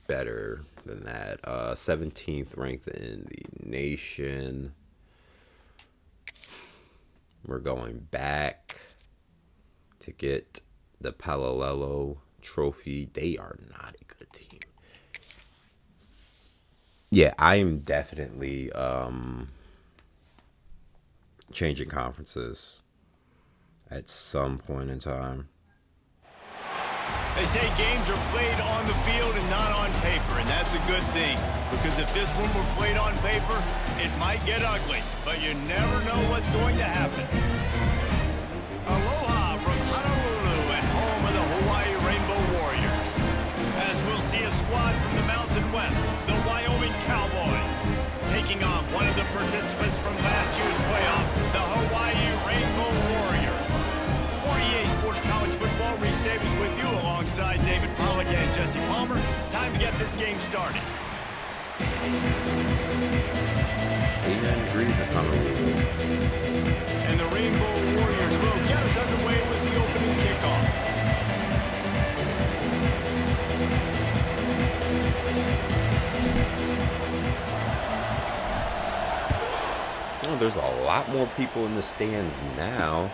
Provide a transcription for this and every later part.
better than that. 17th ranked in the nation. We're going back to get the Palolelo trophy. They are not a good team. Yeah, I am definitely changing conferences at some point in time. They say games are played on the field and not on paper, and that's a good thing. Because if this one were played on paper, it might get ugly, but you never know what's going to happen. Aloha from Honolulu and home of the Hawaii Rainbow Warriors. As we'll see a squad from the Mountain West, the Wyoming Cowboys, taking on one of the participants from last year's playoff, the Hawaii Rainbow Warriors. For EA Sports College Football, Reese Davis with you alongside David Pollack and Jesse Palmer. Time to get this game started. 89 degrees at Honolulu. And the Rainbow Warriors will get us underway with the opening kickoff. Oh, there's a lot more people in the stands now.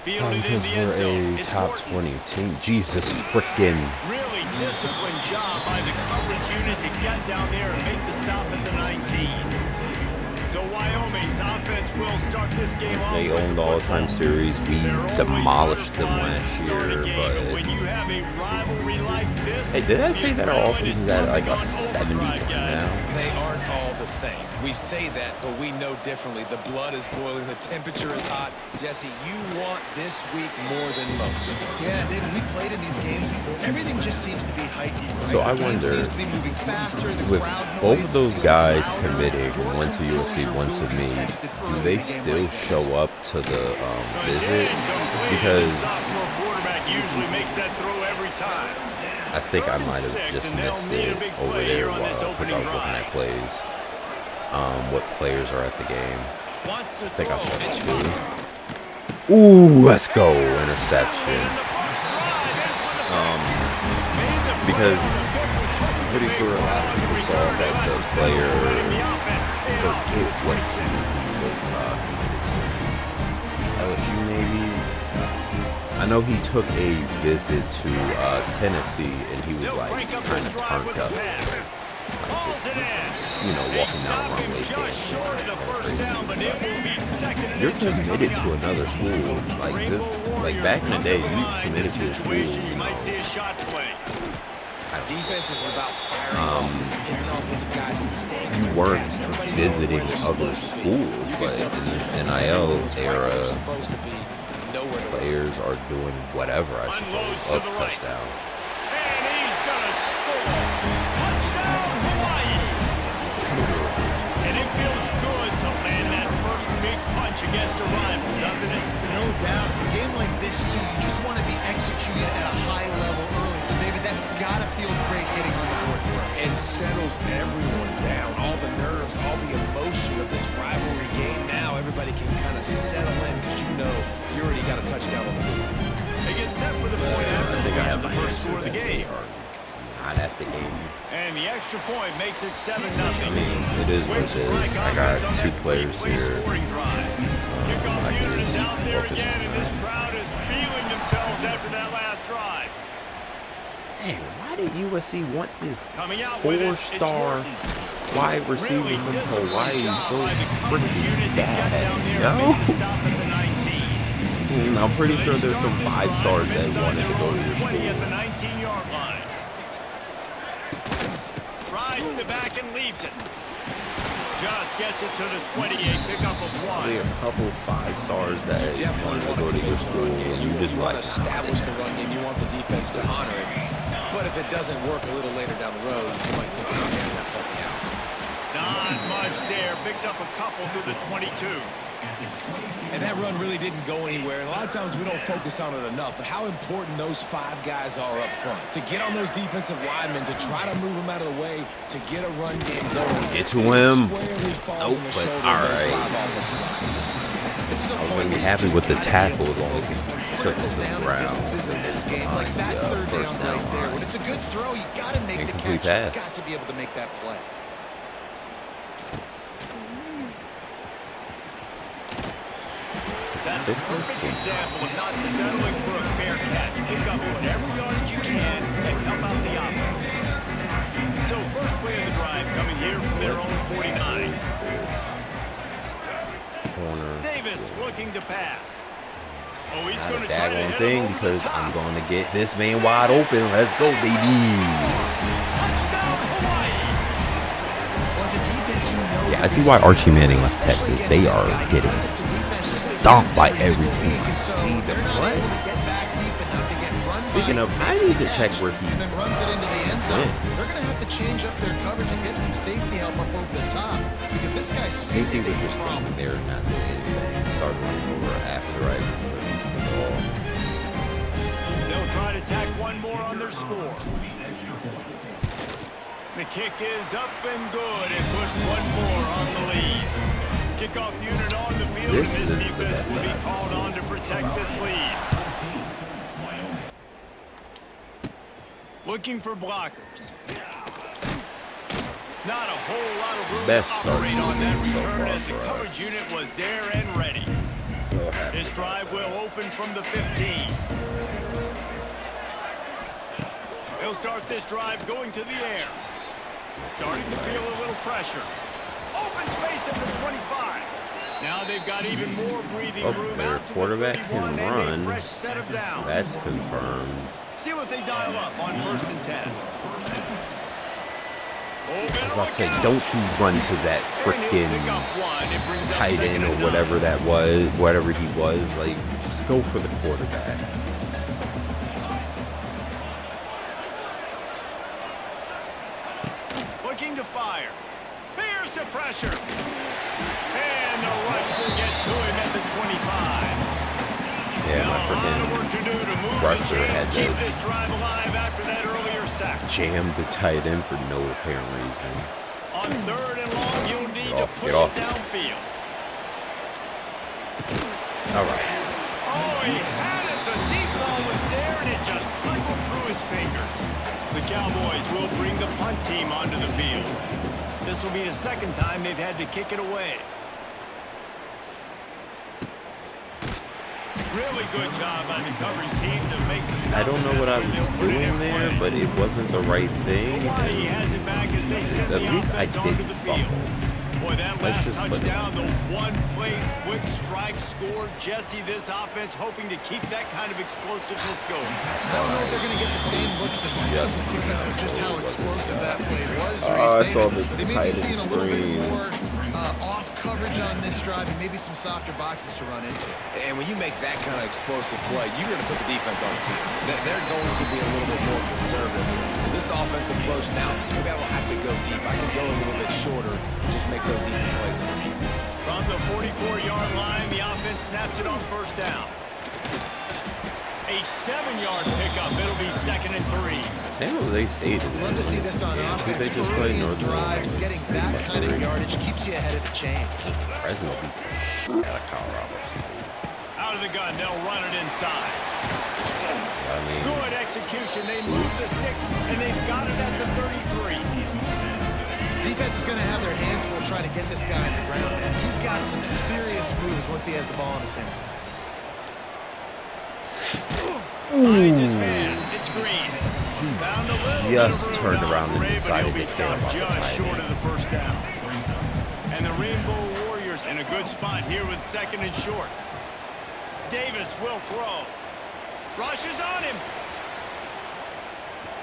Because we're a top 20 team. Jesus frickin'. Really disciplined job by the coverage unit to get down there and make the stop at the 19. So Wyoming's offense will start this game off. They owned the all-time series. We demolished them last year, but when you have a rivalry like this, hey, did I say that our offense is at like a 70 now? They aren't all the same. We say that, but we know differently. The blood is boiling. The temperature is hot. Jesse, you want this week more than most. Yeah, David, we played in these games before. Everything just seems to be heightened. Right? So I wonder, seems to be moving faster, the with crowd both noise of those feels guys louder, committing, one to USC, one to me, do they still show up to the visit? Because usually makes that throw every time. I think I might have just missed it over there because I was looking at plays. What players are at the game? I think I saw 2. Ooh, let's go, interception. Because I'm pretty sure a lot of people saw that the player, forget what team he was committed to. LSU maybe. I know he took a visit to Tennessee and he was like kind of turned up. You know, walking down the runway. You're committed to another school. Like this, like back in the day, you committed to a school. You know, Defense is about firing hitting offensive guys and staying. you weren't visiting other schools, but in this NIL era, players are doing whatever, I suppose. Up touchdown. And he's gonna score. Touchdown, Hawaii. And it feels good to land that first big punch against a rival, doesn't it? No doubt. A game like this, too, you just want to be executed at a high level early. So, David, that's got to feel great getting on the board first. It settles everyone down. All the nerves, all the emotion of this rivalry game. Now everybody can kind of settle in because you know you already got a touchdown on the board. They get set for the point after I think I have the my first answer score of the that they game. are not at the game. And the extra point makes it 7-0. I mean, it is what it is. I got 2 players here. I can just focus on And this that. crowd is feeling themselves after that last drive. Hey, why did USC want this Coming out with it, it's 4-star Morton. wide receiver Really from disciplined Hawaii job so by the coverage unit freaking to get down bad, there and make the yo? stop at the 19. I'm pretty So sure they there's some start this 5-stars drive that inside wanted to their go to own your 20 at the school. 19-yard line. Rides the back and leaves it. Just gets it to the 28, pickup of 1. Probably a couple 5-stars that wanted to go to your school, and you just want like, to establish the run game. You want the defense to honor it. But if it doesn't work a little later down the road, you might think, oh, man, that put me out. Not much there. Picks up a couple through the 22. And that run really didn't go anywhere. And a lot of times we don't focus on it enough. But how important those 5 guys are up front. To get on those defensive linemen, to try to move them out of the way, to get a run game going. Get to him. Squarely falls Nope, on the but shoulder all of those right. 5 offensive linemen. This is a I was going to be happening with the tackle as long as he took it to the ground. This game, like that third First down down right there. line. When it's a good throw, you got to make the Incomplete catch. pass. Got to be able to make that play. That's a perfect example of not settling for a fair catch. Pick up whatever yardage you can and help out the offense. So first play of the drive coming here from their own 49. Corner. Davis looking to pass. Oh, he's Not going a to try to daggone hit thing him over because the top. I'm going to get this man wide open. Let's go, baby. Touchdown, Hawaii. Was a defense you know Yeah, I see why Archie Manning left Texas. They are getting stomped by every team I see them. What? Speaking of, I need to check where he and then runs it into the end zone. went. They're going to have to change up their coverage and get some safety help up over the top because this guy's speed Safety is was a just problem. standing there, not doing anything. Started running over after I released the ball. They'll try to tack one more on their score. The kick is up and good and put one more on the lead. Kickoff unit on the field. This and is the defense best will be side. called on to protect this lead. Looking for blockers. Not a whole lot of room Best to start operate to the on that game so return far as the for coverage us. unit was there and ready. So happy. This drive will open from the 15. He'll start this drive going to the air. Starting to feel a little pressure. Open space at the 25. Now they've got even more breathing Oh, room their out to quarterback the can 31 and a run. fresh set of downs. That's confirmed. See what they dial up on 1st and 10. I was about to say, don't you run to that freaking tight end or whatever that was, whatever he was. Like, just go for the quarterback. Looking to fire. Here's the pressure. And the rush will get to him at the 25. Yeah, Now my a lot of work to do to move the rusher chains, had keep to this drive alive after that earlier sack. jam the tight end for no apparent reason. On 3rd and long, you'll need to push get off. it downfield. All right. Oh, he had it. The deep ball was there, and it just trickled through his fingers. The Cowboys will bring the punt team onto the field. This will be the second time they've had to kick it away. Really good job by the coverage team to make the stop. I don't know what I was doing there, but it wasn't the right thing. Hawaii And has it back as they send at the least I offense onto didn't the field. fumble. Boy, that Let's last just put it- touchdown, the one-play quick strike score. Jesse, this offense hoping to keep that kind of explosiveness going. I don't know if they're going to get the same looks defensively because of just how explosive that play was. Oh, I Reese. saw the They may be tight seeing end a little bit screen. more off coverage on this drive and maybe some softer boxes to run into. And when you make that kind of explosive play, you're going to put the defense on teams. They're going to be a little bit more conservative. So this offensive approach now, maybe I don't have to go deep. I can go a little bit shorter, just make those easy plays underneath. From the 44-yard line, the offense snaps it on 1st down. A 7-yard pickup. It'll be 2nd and 3. San Jose State is Love to see this on Who offense. they just Early played? in Northern drives, getting that kind of yardage keeps you ahead of the chains. Fresno beat the shit out of Colorado State. Out of the gun, they'll run it inside. I mean, Good execution. They move the sticks, and they've got it at the 33. Defense is going to have their hands full trying to get this guy on the ground, man. He's got some serious moves once he has the ball in his hands. Finds his man. It's Green. Found a little just bit of room turned down around and Ray, but decided he'll be to care stopped about the just tight short end. of the 1st down. And the Rainbow Warriors in a good spot here with 2nd and short. Davis will throw. Rushes on him.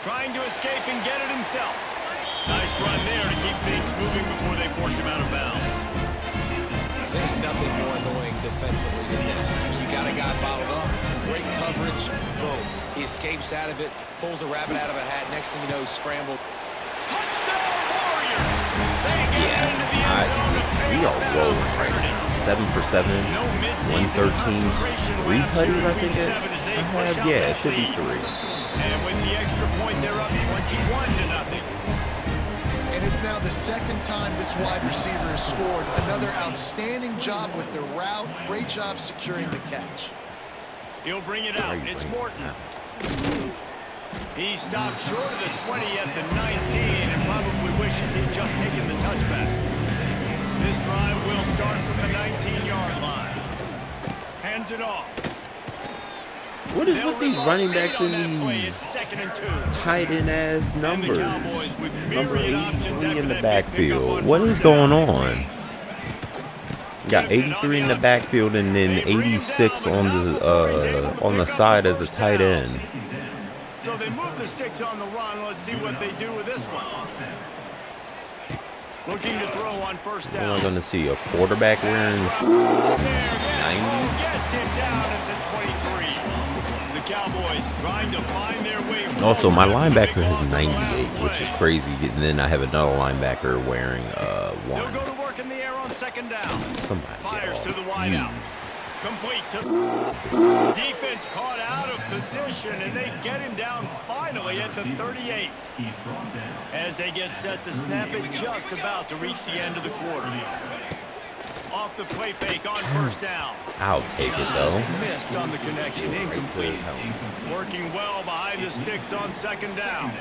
Trying to escape and get it himself. Nice run there to keep things moving before they force him out of bounds. There's nothing more annoying defensively than this. You got a guy bottled up, great coverage, boom. He escapes out of it, pulls a rabbit out of a hat. Next thing you know, he's scrambled. Touchdown Warriors! They get into the end zone to pay we off are that rolling right opportunity. now. 7 for 7, No mid-season 113, concentration 3 laps tutties, here I in think week it. 7 as they I push have, out yeah, that it should be lead. 3. And with the extra point, they're up 21-0. And it's now the second time this wide receiver has scored. Another outstanding job with the route. Great job securing the catch. He'll bring it out. It's Morton. He stopped short of the 20 at the 19 and probably wishes he'd just taken the touchback. This drive will start from the 19-yard line. Hands it off. What is with these running backs in these tight end ass numbers? Number 83 in the backfield. What is going on? You got 83 in the backfield and then 86 on the side as a tight end. So they move the sticks on the run. Let's see what they do with this one. Looking to throw on first down. We're going to see a quarterback wearing 90. Gets him down at the 23. The Cowboys trying to find their way. Also, my linebacker has 98, which is crazy. And then I have another linebacker wearing 1. He'll go to work in the air on second down. Somebody fires to the you. wideout. Complete to defense caught out of position, and they get him down finally at the 38. As they get set to snap it, just about to reach the end of the quarter. Off the play fake on first down. I'll take it though. Missed on the connection, incomplete. Working well behind the sticks on second down.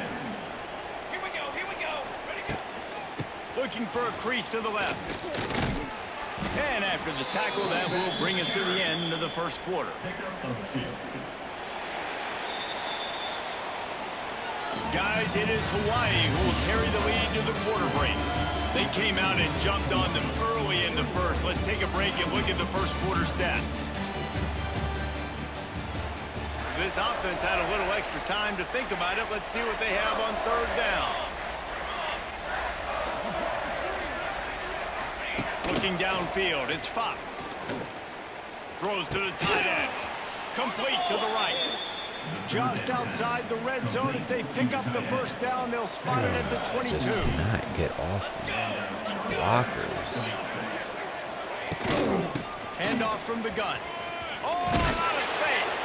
Here we go. Ready to go. Looking for a crease to the left. And after the tackle, that will bring us to the end of the first quarter. Guys, it is Hawaii who will carry the lead to the quarter break. They came out and jumped on them early in the first. Let's take a break and look at the first quarter stats. This offense had a little extra time to think about it. Let's see what they have on third down. Looking downfield, it's Fox. Throws to the tight end. Complete to the right. Just outside the red zone as they pick up the first down. They'll spot it at the 22. Just cannot get off these blockers. Handoff from the gun. Oh, a lot of space.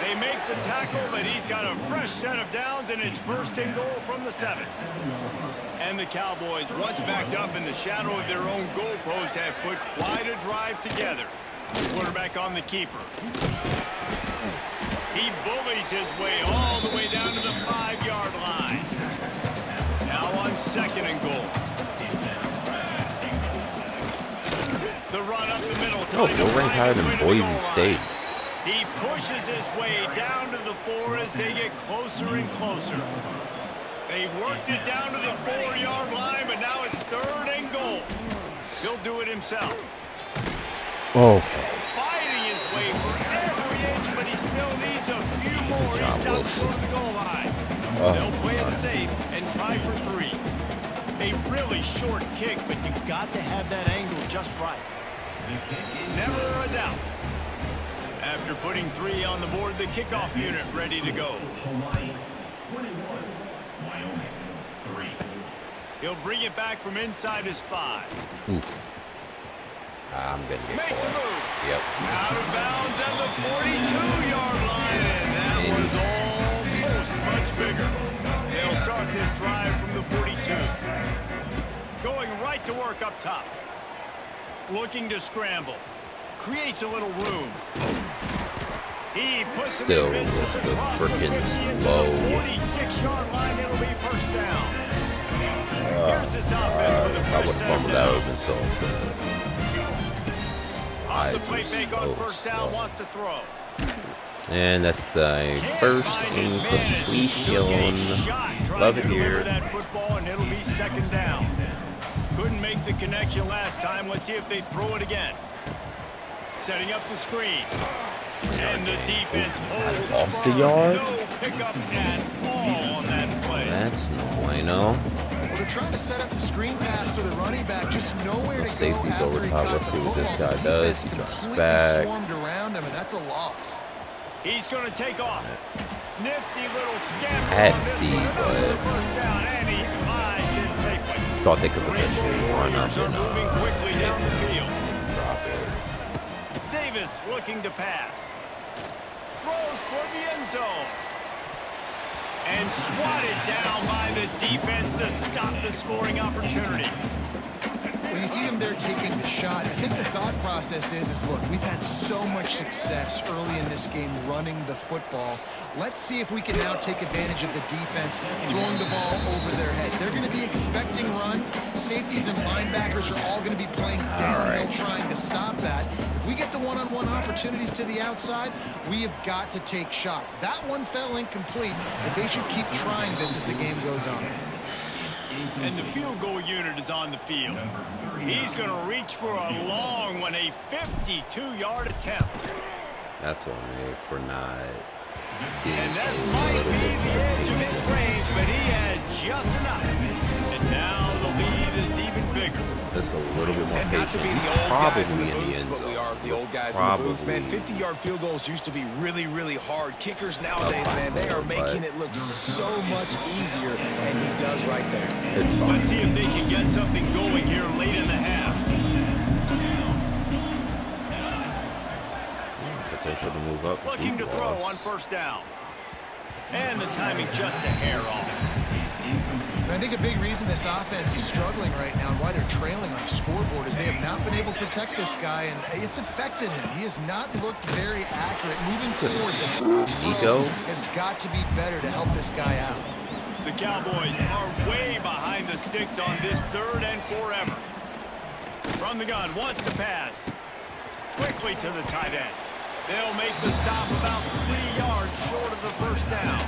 They make the tackle, but he's got a fresh set of downs, and it's first and goal from the 7. And the Cowboys, once backed up in the shadow of their own goalpost, have put quite a drive together. Quarterback on the keeper. He bullies his way all the way down to the 5-yard line. Now on second and goal. The run up the middle. Oh, they'll rank higher than Boise State. He pushes his way down to the 4 as they get closer and closer. They've worked it down to the 4-yard line, but now it's third and goal. He'll do it himself. Okay. Fighting his way for every inch, but he still needs a few more. He stops short of the goal line. They'll play it safe and try for 3. A really short kick, but you've got to have that angle just right. Never a doubt. After putting 3 on the board, the kickoff unit ready to go. He'll bring it back from inside his 5. Oof. I'm going to get Makes a move. Yep. Out of bounds at the 42-yard line, and that was almost much bigger. They'll start this drive from the 42. Going right to work up top. Looking to scramble. Creates a little room. He puts Still the freaking slow. 46-yard line, it'll be first down. Here's this offense with a I fresh would have set of fumbled that. I would have been downs. so upset. Off the Slides play are fake on so first down, slow. wants to throw. And that's the first incompletion. Love it here. That football, and it'll be second down. Couldn't make the connection last time. Let's see if they throw it again. Setting up the screen. And the defense holds Lost a firm. yard? No pickup at all on that play. That's no bueno. Well, they're trying to set up the screen pass to the running back, just nowhere to go. Safety's after over he top. got Let's the see what this football. guy The does. He defense drops completely back. swarmed around him, and that's a loss. He's going to take off. Nifty little scamper Had on this D, one. Another but- first down, and he slides in safely. Thought they could potentially run up Are and moving quickly down the field. drop it. Davis looking to pass. Throws toward the end zone. And swatted down by the defense to stop the scoring opportunity. Well, you see him there taking the shot. I think the thought process is look, we've had so much success early in this game running the football. Let's see if we can now take advantage of the defense throwing the ball over their head. They're going to be expecting run. Safeties and linebackers are all going to be playing downhill trying to stop that. If we get the one-on-one opportunities to the outside, we have got to take shots. That one fell incomplete, but they should keep trying this as the game goes on. And the field goal unit is on the field. He's going to reach for a long one, a 52-yard attempt. That's on me for not being And that a might little be bit the more edge of patient. his range, but he had just enough. And now the lead is even bigger. Just a little bit more And not to patient. be He's the old guys in probably the in the booth, end but zone. we are the old guys in the booth. Man, 50-yard field goals used to be really, really hard. Kickers nowadays, man, they are making it look so much easier, and he does right there. It's fine. Let's see if they can get something going here late in the half. Potential to move up. Looking to throw on first down. And the timing just a hair off. And I think a big reason this offense is struggling right now and why they're trailing on the scoreboard is they have not been able to protect this guy, and it's affected him. He has not looked very accurate. Moving forward, the Ego has got to be better to help this guy out. The Cowboys are way behind the sticks on this 3rd and forever. From the gun, wants to pass. Quickly to the tight end. They'll make the stop about 3 yards short of the first down.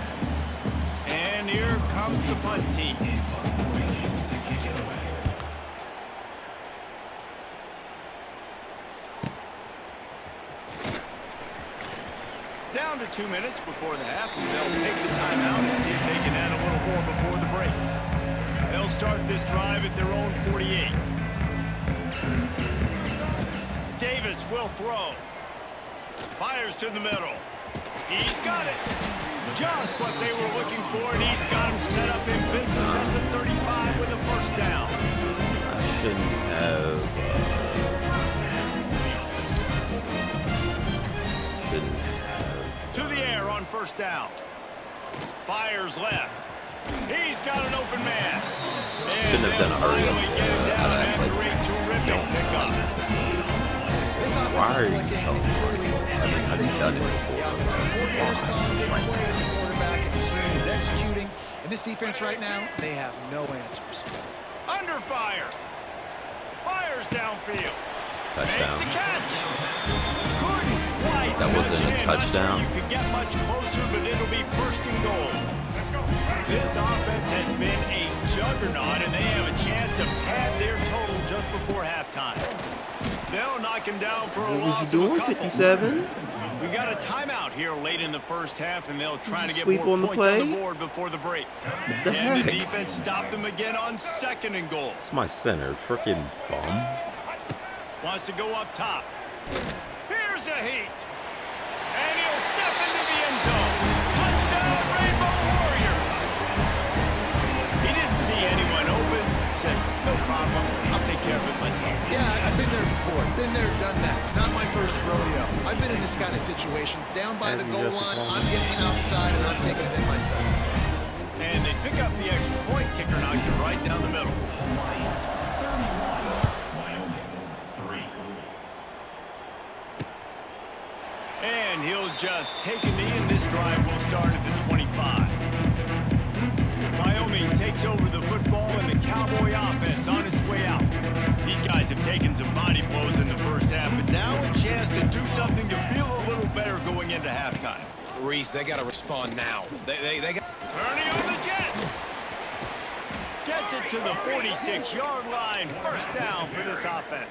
And here comes the punt team. Down to 2 minutes before the half, and they'll take the timeout and see if they can add a little more before the break. They'll start this drive at their own 48. Davis will throw. Fires to the middle. He's got it. Just what they were looking for, and he's got him set up in business at the 35 with a first down. I shouldn't have. Didn't have. To the air on first down. Fires left. He's got an open man. And Shouldn't have done a hurry up. finally get him down after a terrific pickup. This Why offense are is you clicking, telling and me? clearly Have you everything done is it working. before? The offensive coordinator's calling good plays, the quarterback and is executing. And this defense right now, they have no answers. Under fire. Fires downfield. Makes the Touchdown. catch. Couldn't quite. That wasn't nudge a it in. touchdown. Not sure you could get much closer, but it'll be 1st and goal. This offense has been a juggernaut, and they have a chance to pad their total just before halftime. They'll knock him down for a What loss was you doing? of a couple. 57? We got a timeout here late in the first half, and they'll try to get Sleep more on the points play? on the board before the break. the And the heck? defense stopped them again on 2nd and goal. It's my center. Freaking bum. Wants to go up top. Here's a heat. And he'll step into the end zone. Touchdown, Rainbow Warriors. He didn't see anyone open. Said, no problem. I'll take care of it myself. Yeah, I've been there before. Been there, done that. Not my first rodeo. I've been in this kind of situation. Down by the Have you goal just line, won? I'm getting outside, and I'm taking it in myself. And they pick up the extra point. Kicker knocked it right down the middle. And he'll just take a knee, and this drive will start at the 25. Wyoming takes over the football, and the Cowboy offense on its way out. These guys have taken some body blows in the first half, but now a chance to do something to feel a little better going into halftime. Reese, they got to respond now. They got. Turning on the Jets. Gets it to the 46-yard line. First down for this offense.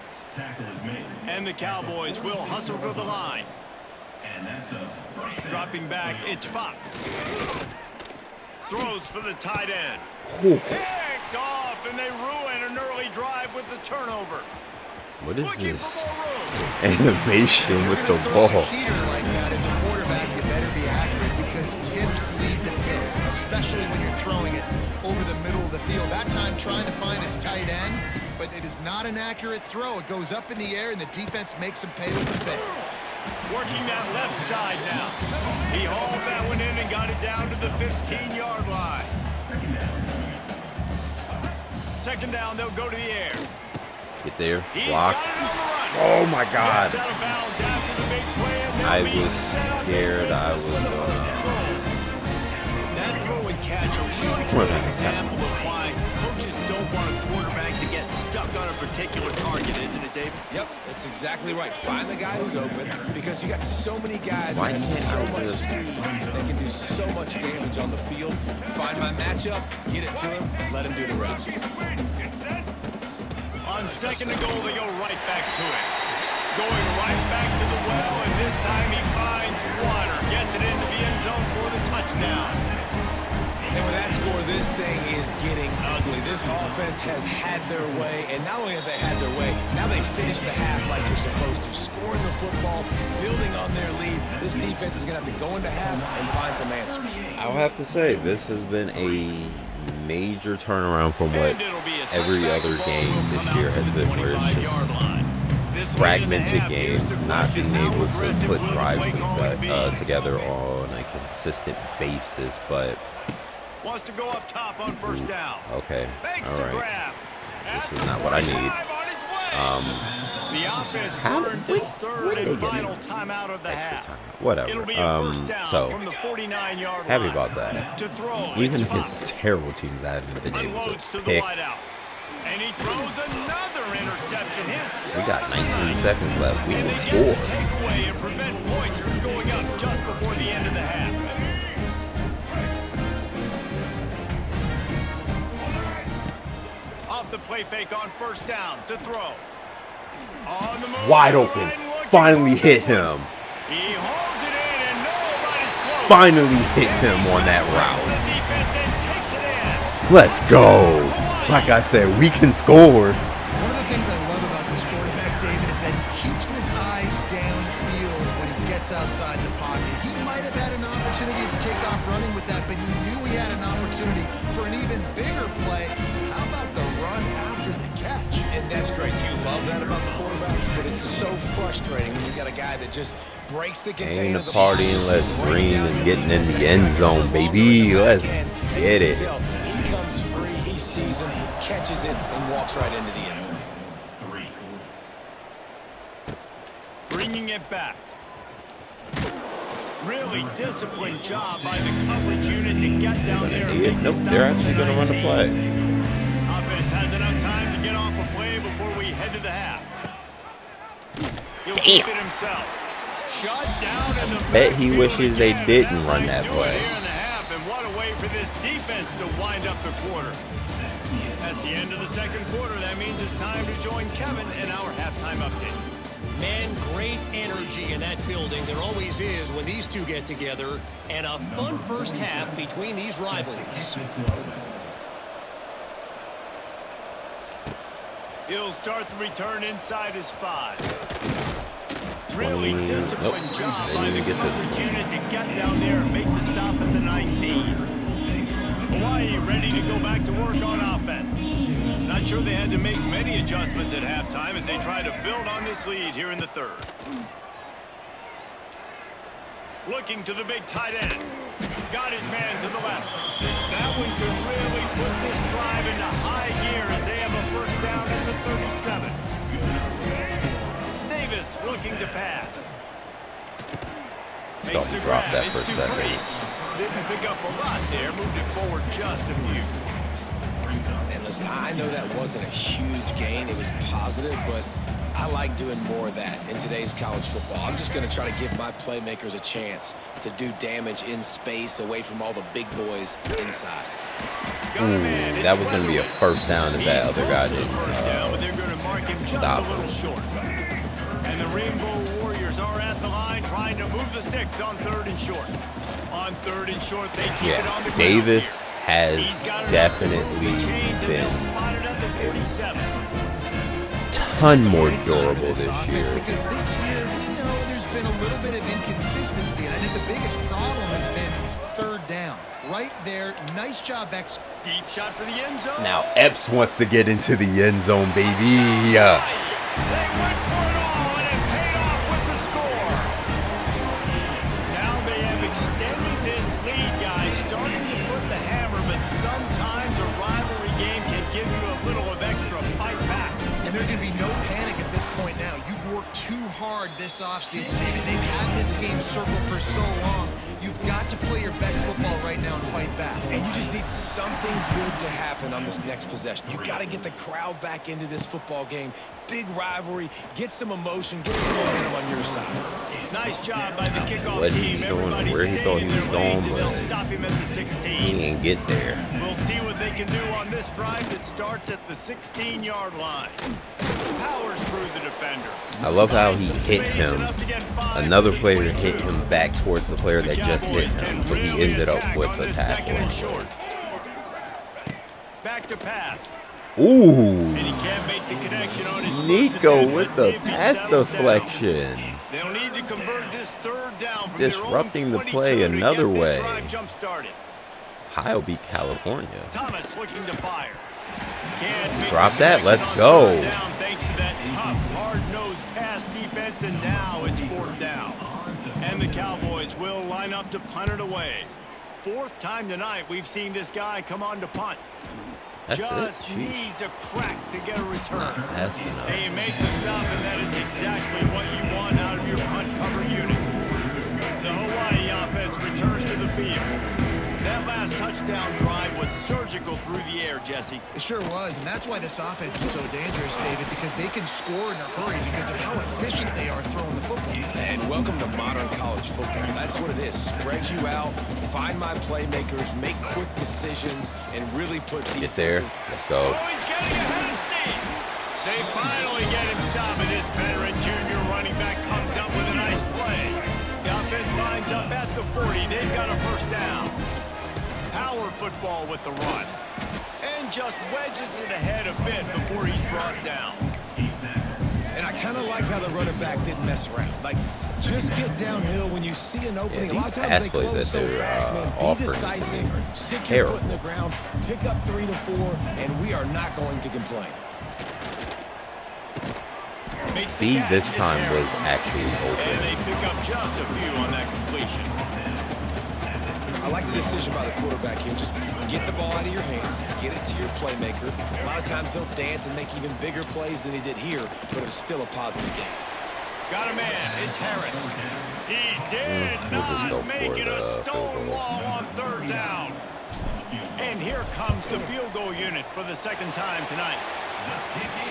And the Cowboys will hustle to the line. Dropping back, it's Fox. Throws for the tight end. Picked off, and they ruin an early drive with the turnover. What is Looking this for more room. animation with the Throw a ball? heater like that as a quarterback, you better be accurate because tips lead to picks, especially when you're throwing it over the middle of the field. That time trying to find his tight end, but it is not an accurate throw. It goes up in the air, and the defense makes him pay with the pick. working that left side now. He hauled that one in and got it down to the 15-yard line. Second down, they'll go to the air. Get there. He's Block. got it on the run. Oh, my God. Gets out of bounds after the big play, and I they'll be was set up scared I was for the first and going goal. That throw and catch a really good example of why coaches don't want a quarterback to get stuck on a particular target, isn't it, Dave? Yep, that's exactly right. Find the guy who's open because you got so many guys Why that have can't so I much just- speed that can do so much damage on the field. Find my matchup, get it to him, let him do the rest. On second and goal, they go right back to it. Going right back to the well, and this time he finds water. Gets it into the end zone for the touchdown. And with that score, this thing is getting ugly. This offense has had their way, and not only have they had their way, now they finished the half like you're supposed to, scoring the football, building on their lead. This defense is going to have to go into half and find some answers. I'll have to say, this has been a major turnaround from what And it'll be a every touchback. other The ball game will this come year out has from the been, where it's 25-yard just line. This fragmented late in the half, here's games, the not question, being how able to aggressive put will the drives play calling be? together on a consistent basis. But Wants to go up top on first down. okay, Makes all the right. grab. This At is not what I 45 need. on its way. The offense How- burns when- its third when did they and get final it? timeout of the Extra half. time. It'll Whatever. be a first down So from the 49-yard happy line. about that. To throw, Even it's against Fox. terrible teams, I haven't been able Unloads to to the pick. wideout. And he throws another interception. We got 19 seconds left. We And can they score. get the takeaway and prevent points from going up just before the end of the half. Off the play fake on first down to throw. On the move. Wide open. Right, looking Finally for hit the him. He holds it in and nobody's close. Finally hit him on that The route. defense and takes it in. Let's go. Like I said, we can score. One of the things I love about this quarterback, David, is that he keeps his eyes downfield when he gets outside the pocket. He might have had an opportunity to take off running with that, but he knew he had an opportunity for an even bigger play. How about the run after the catch? And that's great. You love that about the quarterbacks, but it's so frustrating when you got a guy that just breaks the container. Ain't a party unless Green is getting in the end zone, baby. Let's get it. He comes free, he sees him, catches it, and walks right into the end zone. Bringing it back. Really disciplined job by the coverage unit to get down there. and make the Nope, stop they're at actually the going to run the 19. play. Offense has enough time to get off a play before we head to the half. He'll keep it himself. Shut down in the Bet he backfield wishes they again. didn't That run might that do it play. here in the half, and what a way for this defense to wind up the quarter. That's the end of the second quarter. That means it's time to join Kevin in our halftime update. Man, great energy in that building. There always is when these two get together. And a fun first half between these rivals. He'll start the return inside his 5. Really 20, disciplined nope, job didn't by the even get to the coverage unit to get down there and make the stop at the 19. Hawaii ready to go back to work on offense. Not sure they had to make many adjustments at halftime as they try to build on this lead here in the third. Looking to the big tight end. Got his man to the left. That one could really put this drive into high gear as they have a first down at the 37. Davis looking to pass. Thought he dropped that for a It's too second. free. Didn't pick up a lot there. Moved it forward just a few. And listen, I know that wasn't a huge gain. It was positive, but I like doing more of that in today's college football. I'm just going to try to give my playmakers a chance to do damage in space away from all the big boys inside. Ooh, that was going to be a first down if that other guy didn't First down, but they're going to mark him just stop a little him. short. And the Rainbow Warriors are at the line trying to move the sticks on third and short. On third and short, they keep it on the Yeah, ground Davis here. has He's got it definitely chains and been they'll spot it at the 47. ton more Great sign of durable this offense, year. because this year we know there's been a little bit of inconsistency, and I think the biggest problem has been third down. Right there, nice job Deep shot for the end zone. Now Epps wants to get into the end zone, baby. They went for it all, and it paid off with the score. And there can be no panic at this point now. You've worked too hard this offseason, David. They've had this game circled for so long. You've got to play your best football right now and fight back. And you just need something good to happen on this next possession. You got to get the crowd back into this football game. Big rivalry. Get some emotion. Get some momentum on your side. Nice job by the kickoff What team. he's doing, Everybody where he thought he staying in was their going, lanes, and they'll but stop him at the he 16. didn't get there. We'll see what they can do on this drive that starts at the 16-yard line. Powers through the defender. I love how he hit him. Another player hit him back towards the player that just hit him, so he ended up with a tackle. Back to pass. Ooh, And he can't make the connection on his Nico first with attempt. the Let's see if he pass settles down. deflection. They'll need to convert this third down from Disrupting their the own play 22 to another get this way. drive jump started. He'll be California. Thomas looking to fire. Can't make Drop the that, let's connection go. on third down thanks to that tough, hard-nosed pass defense, and now it's fourth down. And the Cowboys will line up to punt it away. Fourth time tonight we've seen this guy come on to punt. That's Just it. Jeez. needs a crack to get a return. Fast enough. They make the stop, and that is exactly what you want out of your punt cover unit. The Hawaii offense returns to the field. That last touchdown drive was surgical through the air, Jesse. It sure was, and that's why this offense is so dangerous, David, because they can score in a hurry because of how efficient they are throwing the football. And welcome to modern college football. That's what it is. Spread you out, find my playmakers, make quick decisions, and really put defenses. Get there. Let's go. Oh, he's getting ahead of steam. They finally get him stopped, and this veteran junior running back comes up with a nice play. The offense lines up at the 40. They've got a first down. Power football with the run. And just wedges it ahead a bit before he's brought down. And I kind of like how the running back didn't mess around. Like, just get downhill when you see an opening. Yeah, a lot these of times pass they plays close that so they're fast, man. Be offering to me decisive, are stick your foot in the terrible. ground, pick up 3 to 4, and we are not going to complain. Makes the Feed catch. this It's time Harris. was actually And open. they pick up just a few on that completion. I like the decision by the quarterback here. Just get the ball out of your hands, get it to your playmaker. A lot of times he'll dance and make even bigger plays than he did here, but it was still a positive game. Got a man. It's Harris. He did We'll just go not make for it the a field stone goal. wall on third down. And here comes the field goal unit for the second time tonight.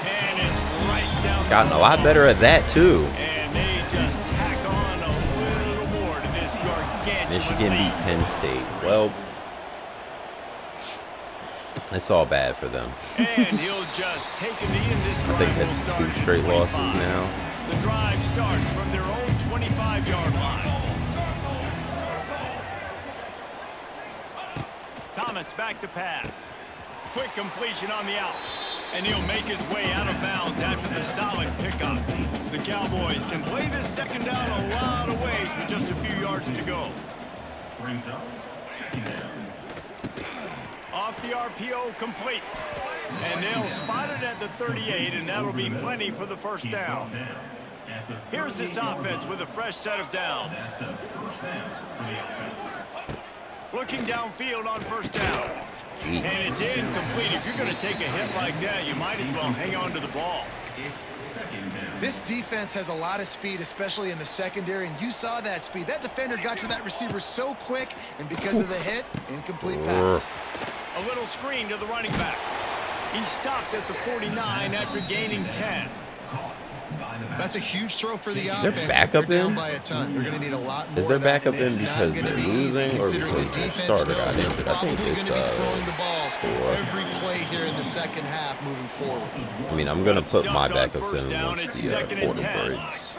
And it's right down the Gotten a lot middle. better at that, too. And they just tack on a little more to this gargantuan Michigan beat lead. Penn State. Well, it's all bad for them. And he'll just take a knee, and this I drive think will that's start 2 at straight 25. losses now. The drive starts from their own 25-yard line. Thomas back to pass. Quick completion on the out. And he'll make his way out of bounds after the solid pickup. The Cowboys can play this second down a lot of ways with just a few yards to go. Off the RPO, complete. And they'll spot it at the 38, and that'll be plenty for the first down. Here's this offense with a fresh set of downs. Looking downfield on first down. And it's incomplete. If you're going to take a hit like that, you might as well hang on to the ball. This defense has a lot of speed, especially in the secondary, and you saw that speed. That defender got to that receiver so quick, and because of the hit, incomplete pass. A little screen to the running back. He stopped at the 49 after gaining 10. That's a huge throw for the Their offense. but backup they're down in? by a ton. They're going to need a lot more Is their of that, backup and it's in not because gonna they're be easy losing or considering because the their defense starter got knows they're injured? I think probably it's gonna be throwing the ball score. every play here in the second half moving forward. I mean, I'm going to put my Stuffed on backups first in down, once it's the second and quarter 10. breaks.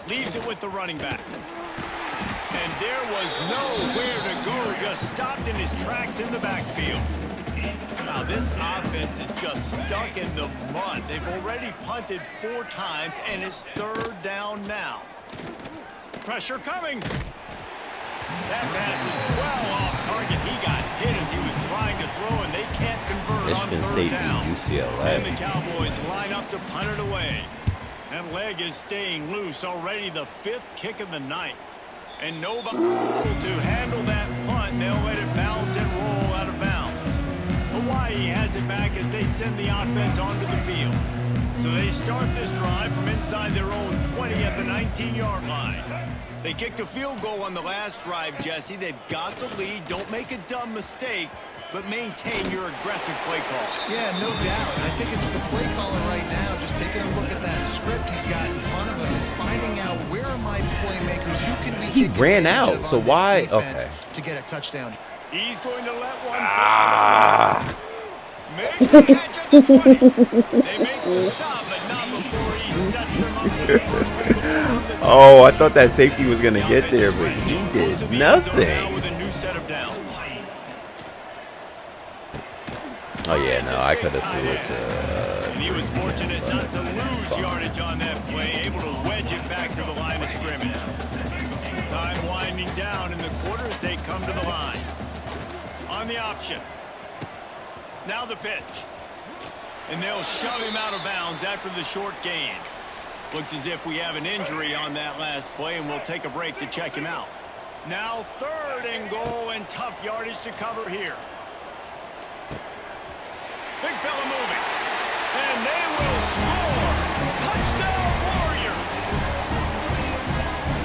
Leaves it with the running back. And there was nowhere to go, just stopped in his tracks in the backfield. Now this offense is just stuck in the mud. They've already punted 4 times, and it's third down now. Pressure coming. That pass is well off target. He got hit as he was trying to throw, and they can't convert Michigan on third State down. beat UCLA. And the Cowboys line up to punt it away. That leg is staying loose, already the 5th kick of the night. And nobody to handle that punt. They'll let it bounce and roll out of bounds. Hawaii it back as they send the offense onto the field. So they start this drive from inside their own 20 at the 19-yard line. They kicked a field goal on the last drive, Jesse. They've got the lead. Don't make a dumb mistake, but maintain your aggressive play call. Yeah, no doubt. I think it's the play caller right now, just taking a look at that script he's got in front of him. It's finding out where are my playmakers, who can we He take ran advantage out, of so on this why? defense Okay. to get a touchdown. He's going to let one Ah. make the catch at the 20. They make the stop, but not before he sets them up with the first and goal from the Oh, I thought that safety was gonna get there, but he did With nothing. a new set of downs. Oh yeah, no, I could have threw it And he was fortunate not to lose fine. yardage on that play, able to wedge it back to the line of scrimmage. Time winding down in the quarter as they come to the line. On the option. Now the pitch. And they'll shove him out of bounds after the short gain. Looks as if we have an injury on that last play, and we'll take a break to check him out. Now 3rd and goal, and tough yardage to cover here. Big fella moving. And they will score. Touchdown Warriors.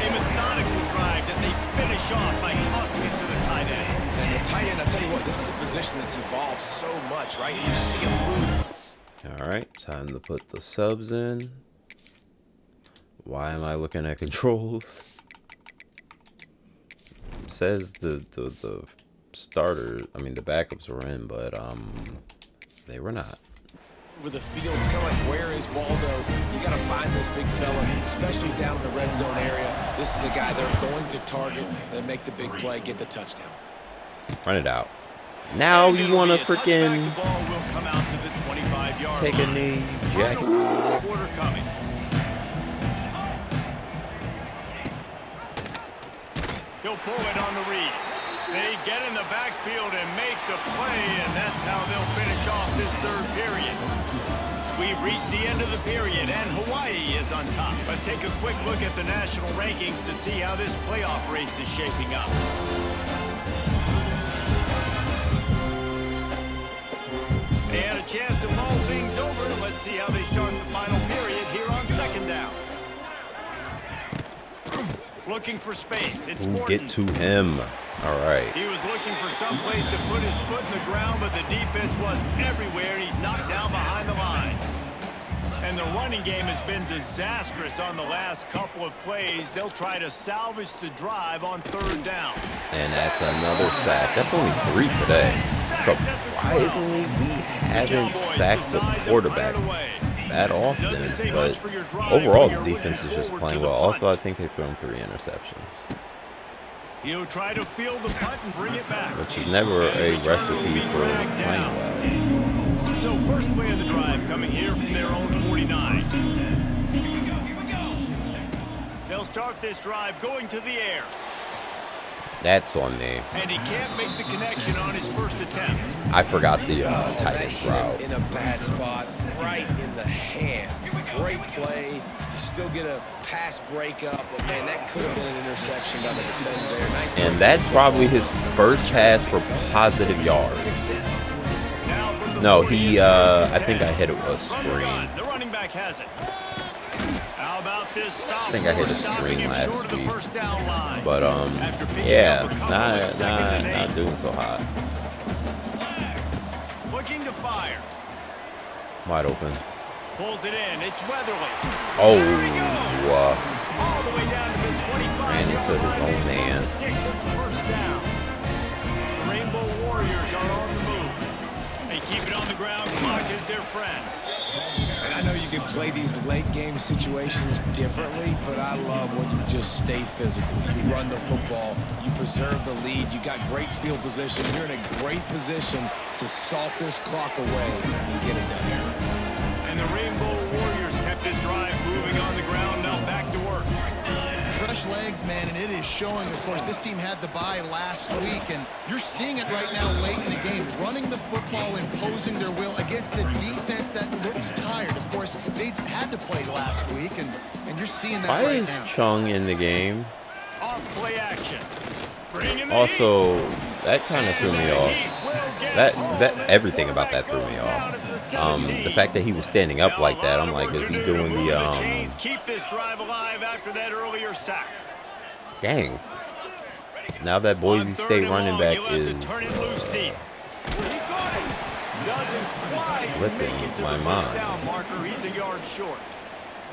A methodical drive that they finish off by tossing it to the tight end. And the tight end, I'll tell you what, this is a position that's evolved so much, right? You see him move. All right, time to put the subs in. Why am I looking at controls? It says the starters, I mean the backups were in, but they were not. Over the field, it's kind of like, where is Waldo? You got to find this big fella, especially down in the red zone area. This is the guy they're going to target and make the big play, get the touchdown. Run it out. Now you want to freaking The ball will come out to the 25-yard take a line. knee, jack. Quarter coming. He'll pull it on the read. They get in the backfield and make the play, and that's how they'll finish off this 3rd period. We've reached the end of the period, and Hawaii is on top. Let's take a quick look at the national rankings to see how this playoff race is shaping up. They had a chance to mull things over. Let's see how they start the final period here on 2nd down. Looking for space. It's Ooh, Morton. get to him. All right. He was looking for some place to put his foot in the ground, but the defense was everywhere, and he's knocked down behind the line. And the running game has been disastrous on the last couple of plays. They'll try to salvage the drive on 3rd down. And that's another sack. That's only 3 today. Surprisingly, we haven't sacked the quarterback that often, but overall the defense is just playing well. Also, I think they've thrown 3 interceptions, He'll try to field the punt and bring it back. which is never a recipe for playing well. So first play of the drive coming here from their own 49. They'll start this drive going to the air. That's on me. And he can't make the connection on his first attempt. I forgot the tight end Hit him route. in a bad spot, right in the hands. Great play. You still get a pass breakup, but man, that could have been an interception by the defender there. Nice And that's probably his first pass for positive yards. Now from the No, 40, he, it's I first think I and hit it 10. with a From the run, screen. The running back has it. How about this sophomore I think I hit a stopping screen him last short of the week. first down line. But After picking yeah, up a couple at 2nd and 8. not doing so hot. Looking to fire. Wide open. Pulls it in. It's Weatherly. Oh, There he goes. All the way down to the 25. Ran into his own man. Sticks up to first down. The Rainbow Warriors are on the move. They keep it on the ground. Clock is their friend. And I know you can play these late game situations differently, but I love when you just stay physical. You run the football, you preserve the lead, you got great field position. You're in a great position to salt this clock away and get it done. And the Rainbow Warriors kept this drive moving on the ground. Now back to work. Fresh legs, man, and it is showing. Of course, this team had the bye last week, and you're seeing it right now late in the game. Running the football, imposing their will against the defense that looks tired. Of course, they had to play last week, and you're seeing that Why right is now. Chung in the game? Off play action. Also, that kind of threw me off. That everything about that threw me off. The fact that he was standing up like that, I'm like, is he doing the keep this drive alive after that earlier sack? Dang. Now that Boise State running back is slipping my mind. Marker, he's a yard short.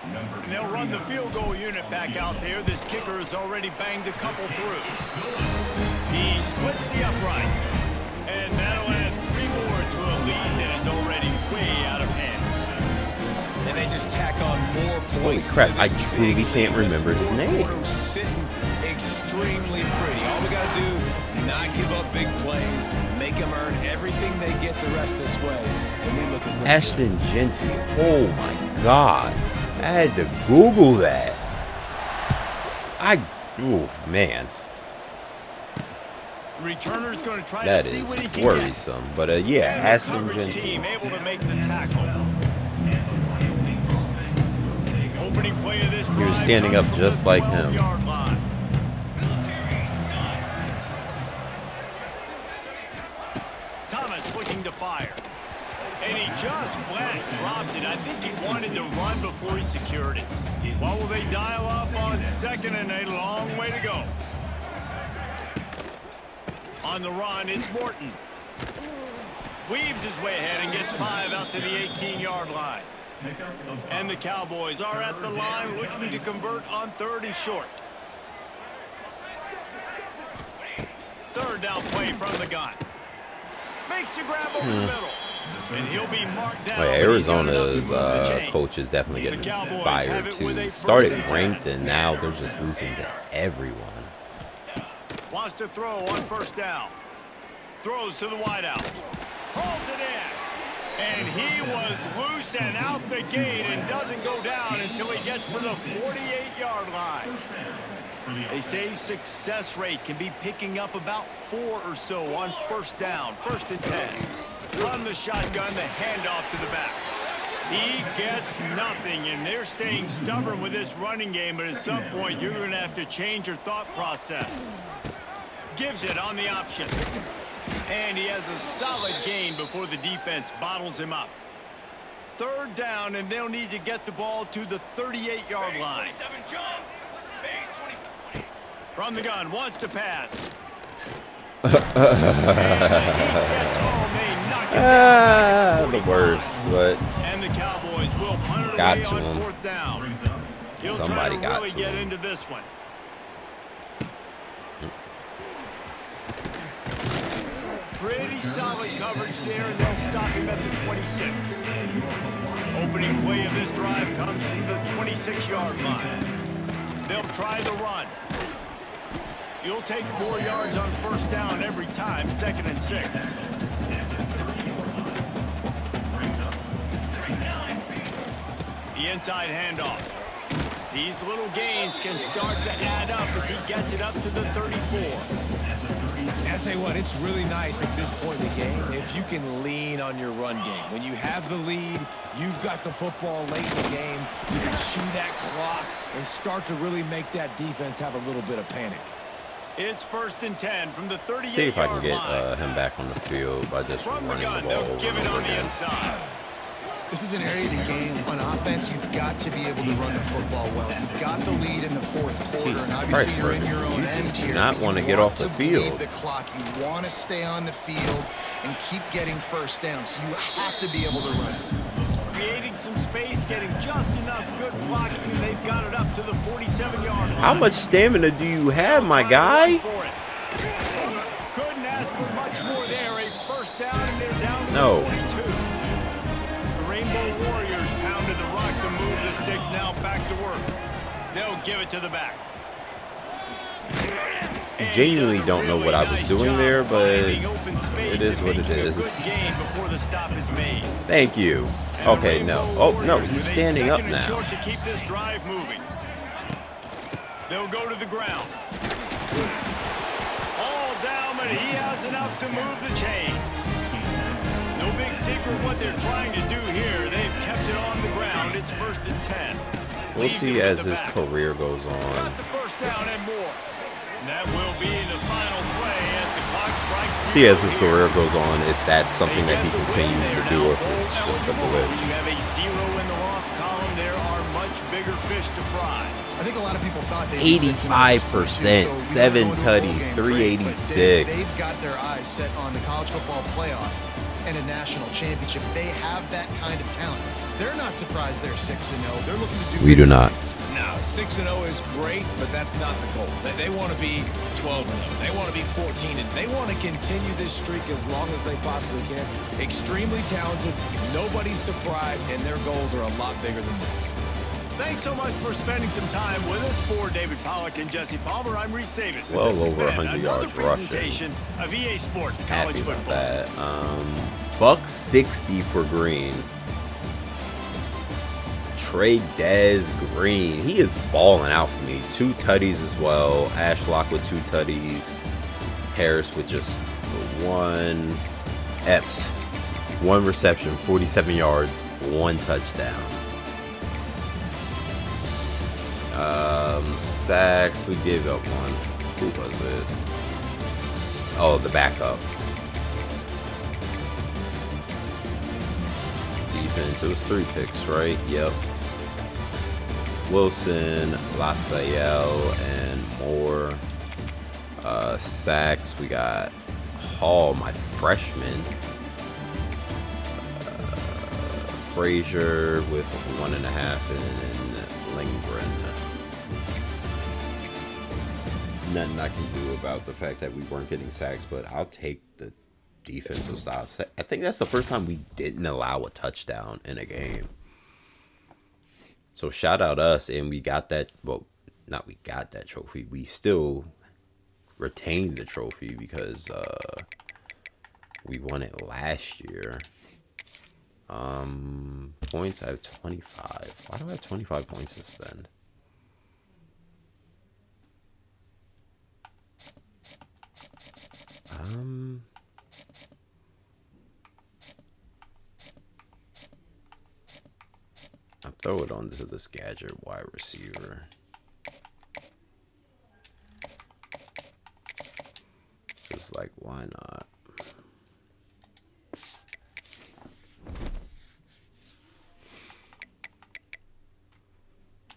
And they'll run the field goal unit back out there. This kicker has already banged a couple through. He splits the uprights. And that'll add 3 more to a lead that is already way out of hand. And they just tack on more Holy points. crap, I truly can't remember his name. Sitting extremely pretty. All we got to do, not give up big plays, make them earn everything they get the rest of this way. And we look at Ashton Genty. Oh my God. I had to Google that. Oh man. Returner's going to try That to see is what he can worrisome. But yeah, Ashton Genty. Team able to make the tackle. Opening play of this drive. He was standing up just like him. Thomas looking to fire. And he just flat dropped it. I think he wanted to run before he secured it. What will they dial up on second and a long way to go? On the run, it's Morton. Weaves his way ahead and gets 5 out to the 18-yard line. And the Cowboys are at the line looking to convert on 3rd and short. 3rd down play from the gun. Makes the grab over the middle. And he'll be marked down. Oh, yeah, Arizona's coach is definitely getting fired too. Started ranked and now they're just losing to everyone. Wants to throw on 1st down. Throws to the wideout. Pulls it in. And he was loose and out the gate and doesn't go down until he gets to the 48-yard line. They say success rate can be picking up about 4 or so on 1st down, 1st and 10. Run the shotgun, the handoff to the back. He gets nothing, and they're staying stubborn with this running game, but at some point you're going to have to change your thought process. Gives it on the option. And he has a solid gain before the defense bottles him up. 3rd down, and they'll need to get the ball to the 38-yard line. From the gun, wants to pass. The worst, but And the Cowboys will punt it got away to on him. 4th down. He'll Somebody try to got really to get him. into this one. Pretty solid coverage there, and they'll stop him at the 26. Opening play of this drive comes from the 26-yard line. They'll try the run. You'll take 4 yards on 1st down every time, 2nd and 6. The inside handoff. These little gains can start to add up as he gets it up to the 34. I'll tell you what, it's really nice at this point in the game if you can lean on your run game. When you have the lead, you've got the football late in the game, you can chew that clock and start to really make that defense have a little bit of panic. It's 1st and 10 from the 38-yard line. see if I can get him back on the field by just From running the gun, the ball they'll over give and it over on the again. inside. This is an area of the game. On offense, you've got to be able to run the football well. You've got the lead in the 4th quarter, Jesus and obviously Christ, you're in your Ferguson, own you end just do here. not but want to you get want off the to bleed field. the clock. You want to stay on the field and keep getting 1st down, so you have to be able to run it. Creating some space, getting just enough good blocking, and they've got it up to the 47-yard line. How much stamina do you have, my guy? Couldn't ask for much more there. A 1st down, and they're down to No. the 42. The Rainbow Warriors pounded the rock to move the sticks. Now back to work. They'll give it to the back. I genuinely don't know what I was doing there, but it is what it is. Thank you. Okay, no. Oh, no, he's standing up now. Short to keep this drive moving. They'll go to the ground. All down, but he has enough to move the chains. No big secret what they're trying to do here. They've kept it on the ground. It's 1st and 10. We'll see as his career goes on. Got the 1st down and more. And that will be the final play as the clock strikes. See, as his career goes on, if that's something that he continues to do, or if it's just a You glitch. have a 0 in the loss column. There are much bigger fish to fry. I think a lot of people thought they 85%, 7 tutties, 386. They've got their eyes set on the college football playoff and a national championship. They have that kind of talent. They're not surprised they're 6-0. They're looking to do. We do not. No, 6-0 is great, but that's not the goal. They want to be 12-0. They want to be 14, and they want to continue this streak as long as they possibly can. Extremely talented. Nobody's surprised, and their goals are a lot bigger than this. Thanks so much for spending some time with us. For David Pollack and Jesse Palmer, I'm Reese Davis. Well, This has over been 100 another yards rushing. presentation of EA Sports College Happy about Football. that. $160 for Green. Trey Dez Green. He is balling out for me. 2 tutties as well. Ashlock with 2 tutties. Harris with just 1. Epps. 1 reception, 47 yards, 1 touchdown. Sacks, we gave up 1. Who was it? Oh, the backup. Defense, it was 3 picks, right? Yep. Wilson, Lafayette, and Moore. Sacks, we got Hall, my freshman. Frazier with 1.5, and Lindgren. Nothing I can do about the fact that we weren't getting sacks, but I'll take the defensive style. I think that's the first time we didn't allow a touchdown in a game. So shout out us, and we got that. Well, not we got that trophy. We still retained the trophy because we won it last year. Points, I have 25. Why do I have 25 points to spend? I'll throw it onto this gadget wide receiver. Just like, why not?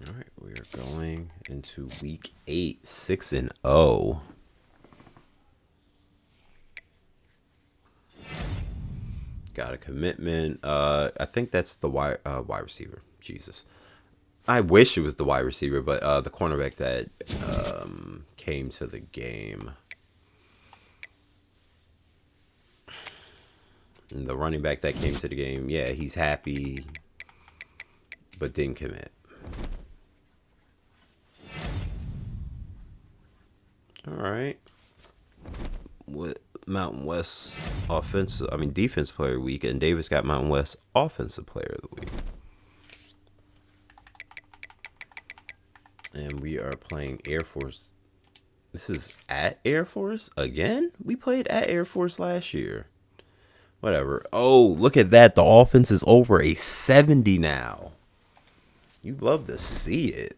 All right, we are going into week 8, 6-0. Got a commitment. I think that's the wide receiver. Jesus, I wish it was the wide receiver, but the cornerback that came to the game, and the running back that came to the game. Yeah, he's happy, but didn't commit. All right. What Mountain West defense player of the week, and Davis got Mountain West offensive player of the week. And we are playing Air Force. This is at Air Force again? We played at Air Force last year. Whatever. Oh, look at that. The offense is over a 70 now. You love to see it.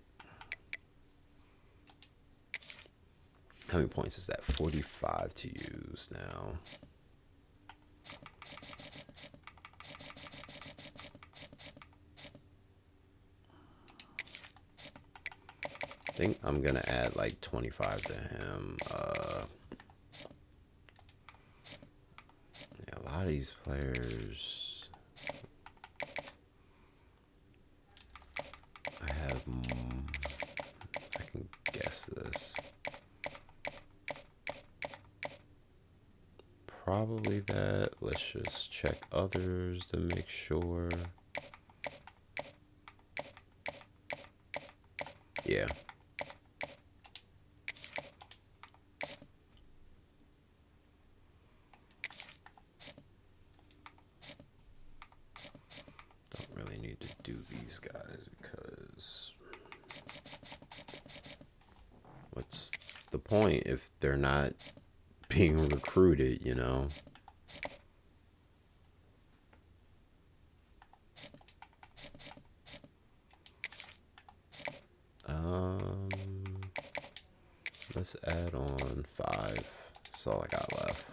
How many points is that? 45 to use now. I think I'm going to add like 25 to him. Yeah, a lot of these players. I can guess this. Probably that. Let's just check others to make sure. Yeah. Don't really need to do these guys because what's the point if they're not being recruited, you know? Let's add on 5. That's all I got left.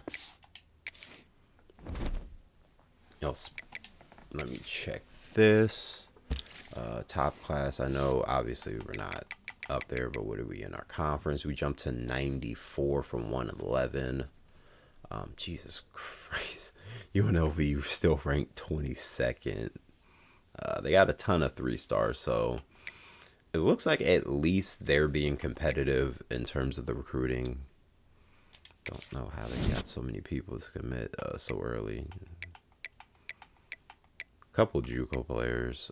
Let me check this. Top class. I know obviously we're not up there, but what are we in our conference? We jumped to 94 from 111. Jesus Christ. UNLV still ranked 22nd. They got a ton of 3-stars, so it looks like at least they're being competitive in terms of the recruiting. Don't know how they got so many people to commit so early. Couple JUCO players.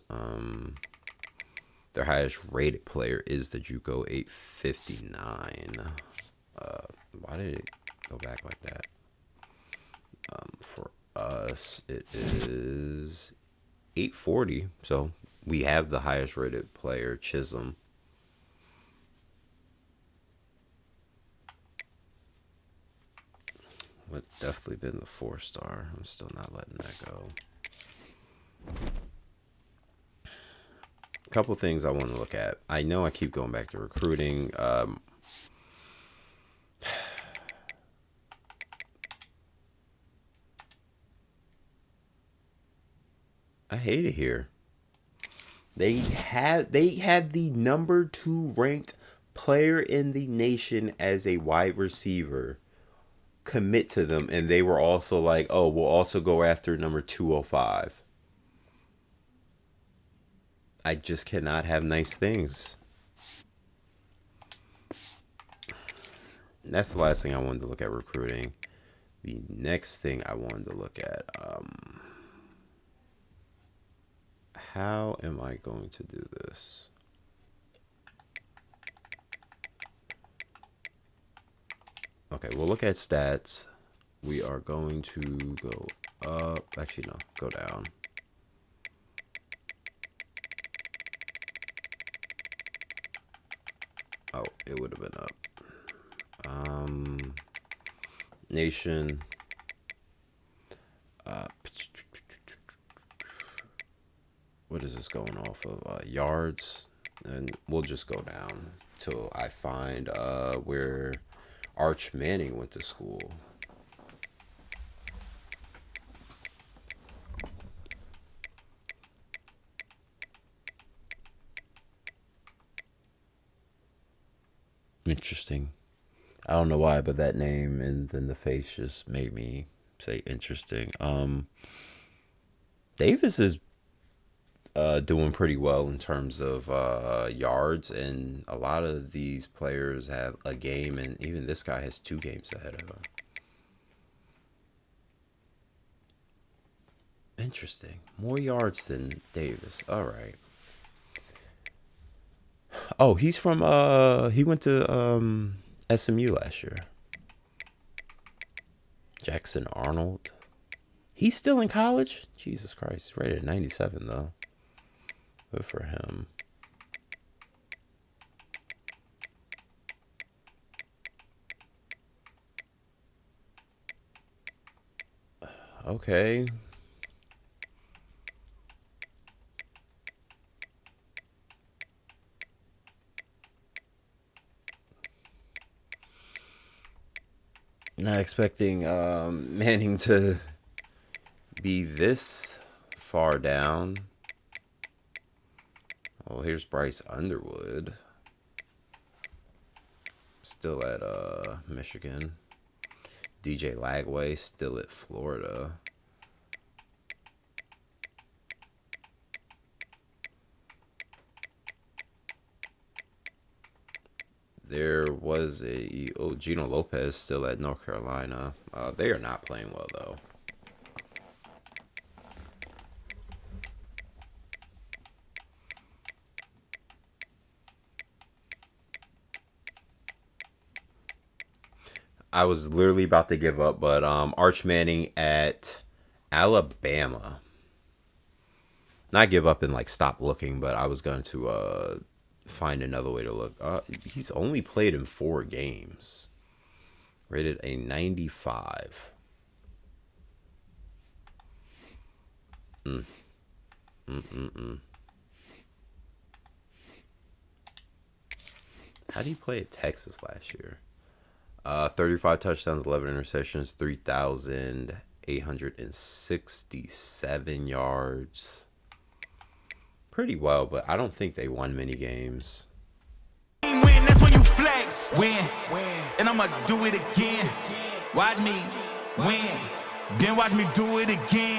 Their highest rated player is the JUCO 859. Why did it go back like that? For us, it is 840. So we have the highest rated player, Chisholm. Would definitely been the 4-star. I'm still not letting that go. A couple things I want to look at. I know I keep going back to recruiting. I hate it here. They had the number 2 ranked player in the nation as a wide receiver commit to them, and they were also like, oh, we'll also go after number 205. I just cannot have nice things. That's the last thing I wanted to look at recruiting. The next thing I wanted to look at, how am I going to do this? Okay, we'll look at stats. We are going to go up. Actually, no, go down. Oh, it would have been up. Nation. What is this going off of? Yards. And we'll just go down till I find where Arch Manning went to school. Interesting. I don't know why, but that name and then the face just made me say interesting. Davis is doing pretty well in terms of yards, and a lot of these players have a game, and even this guy has 2 games ahead of him. Interesting. More yards than Davis. All right. Oh, he's from he went to SMU last year. Jackson Arnold. He's still in college? Jesus Christ. He's rated at 97 though. Good for him. Okay. Not expecting Manning to be this far down. Oh, here's Bryce Underwood. Still at Michigan. DJ Lagway still at Florida. There was Gino Lopez still at North Carolina. They are not playing well though. I was literally about to give up, but Arch Manning at Alabama. Not give up and like stop looking, but I was going to find another way to look. He's only played in 4 games. Rated a 95. How did he play at Texas last year? 35 touchdowns, 11 interceptions, 3,867 yards. Pretty well, but I don't think they won many games. Win, that's when you flex. Win, and I'ma do it again. Watch me win, then watch me do it again.